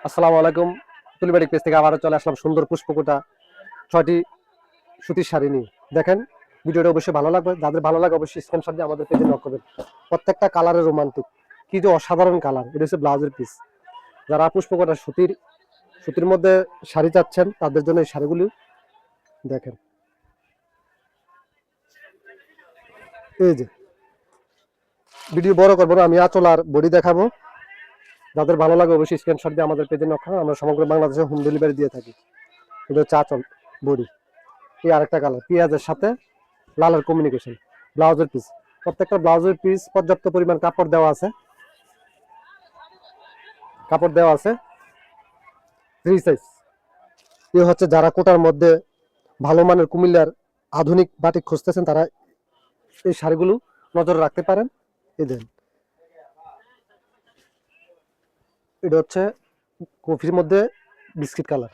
আসসালামু আলাইকুম। তুলিবাড়ি পেজ থেকে আবারও চলে আসলাম সুন্দর পুষ্পকোটা ৬টি সুতির শাড়ি নিয়ে। দেখেন, ভিডিওটা অবশ্যই ভালো লাগবে। যাদের ভালো লাগে অবশ্যই স্ক্রিনশট দিয়ে আমাদের পেজে নক করবেন। প্রত্যেকটা কালারে রোমান্টিক, কি যে অসাধারণ কালার। এটা হচ্ছে ব্লাউজের পিস। যারা পুষ্পকোটা সুতির মধ্যে শাড়ি চাচ্ছেন তাদের জন্য এই শাড়িগুলি দেখেন। এই যে ভিডিও বড় করবো না, আমি আঁচল আর বডি দেখাবো। যাদের ভালো লাগে অবশ্যই স্ক্রিনশট দিয়ে আমাদের পেজে নক করুন। আমরা সমগ্র বাংলাদেশে হোম ডেলিভারি দিয়ে থাকি। এটা হচ্ছে আঁচল, বডি। এই আরেকটা কালার পেঁয়াজের সাথে লালের কমিউনিকেশন। ব্লাউজের পিস, প্রত্যেকটা ব্লাউজের পিস পর্যাপ্ত পরিমাণ কাপড় দেওয়া আছে। Free size. এ হচ্ছে যারা কোটার মধ্যে ভালো মানের কুমিল্লার আধুনিক বাটিক খুঁজতেছেন তারা এই শাড়িগুলো নজরে রাখতে পারেন। এই দেন, এটা হচ্ছে কফির মধ্যে বিস্কিট কালার,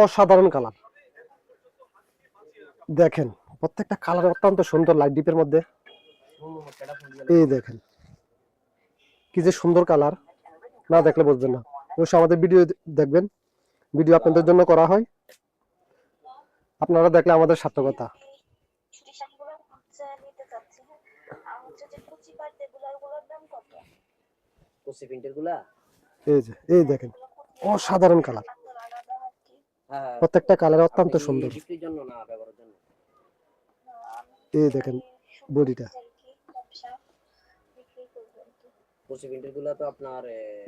অসাধারণ কালার। দেখেন প্রত্যেকটা কালার অত্যন্ত সুন্দর, লাইট ডিপের মধ্যে। এই দেখেন কি যে সুন্দর কালার, না দেখলে বুঝবেন না। অবশ্যই আমাদের ভিডিও দেখবেন। ভিডিও আপনাদের জন্য করা হয়, আপনারা দেখলে আমাদের সার্থকতা। এই দেখেন অসাধারণ কালার, প্রত্যেকটা কালার অত্যন্ত সুন্দর। এই দেখেন বডিটা,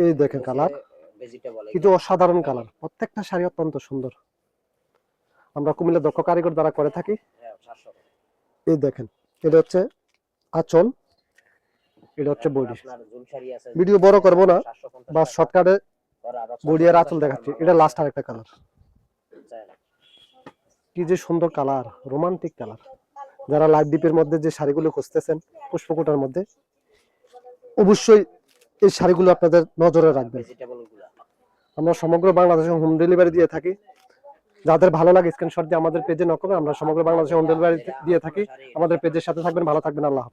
এই দেখেন কালার, কিন্তু অসাধারণ কালার। প্রত্যেকটা শাড়ি অত্যন্ত সুন্দর। আমরা কুমিল্লা দক্ষ কারিগর দ্বারা করে থাকি। এই দেখেন, এটা হচ্ছে আঁচল, এটা হচ্ছে বডি। ভিডিও বড় করবো না, বা শর্টকাটে বডি আর আঁচল দেখাচ্ছি। এটা লাস্ট আর একটা কালার, কি যে সুন্দর কালার, রোমান্টিক কালার। যারা লাইট ডিপের মধ্যে যে শাড়িগুলো খুঁজতেছেন পুষ্পকোটার মধ্যে, অবশ্যই এই শাড়িগুলো আপনাদের নজরে রাখবেন। আমরা সমগ্র বাংলাদেশে হোম ডেলিভারি দিয়ে থাকি। যাদের ভালো লাগে স্ক্রিনশট দিয়ে আমাদের পেজে নক করবেন। আমরা সমগ্র বাংলাদেশে হোম ডেলিভারি দিয়ে থাকি। আমাদের পেজের সাথে থাকবেন, ভালো থাকবেন, আল্লাহ হাফেজ।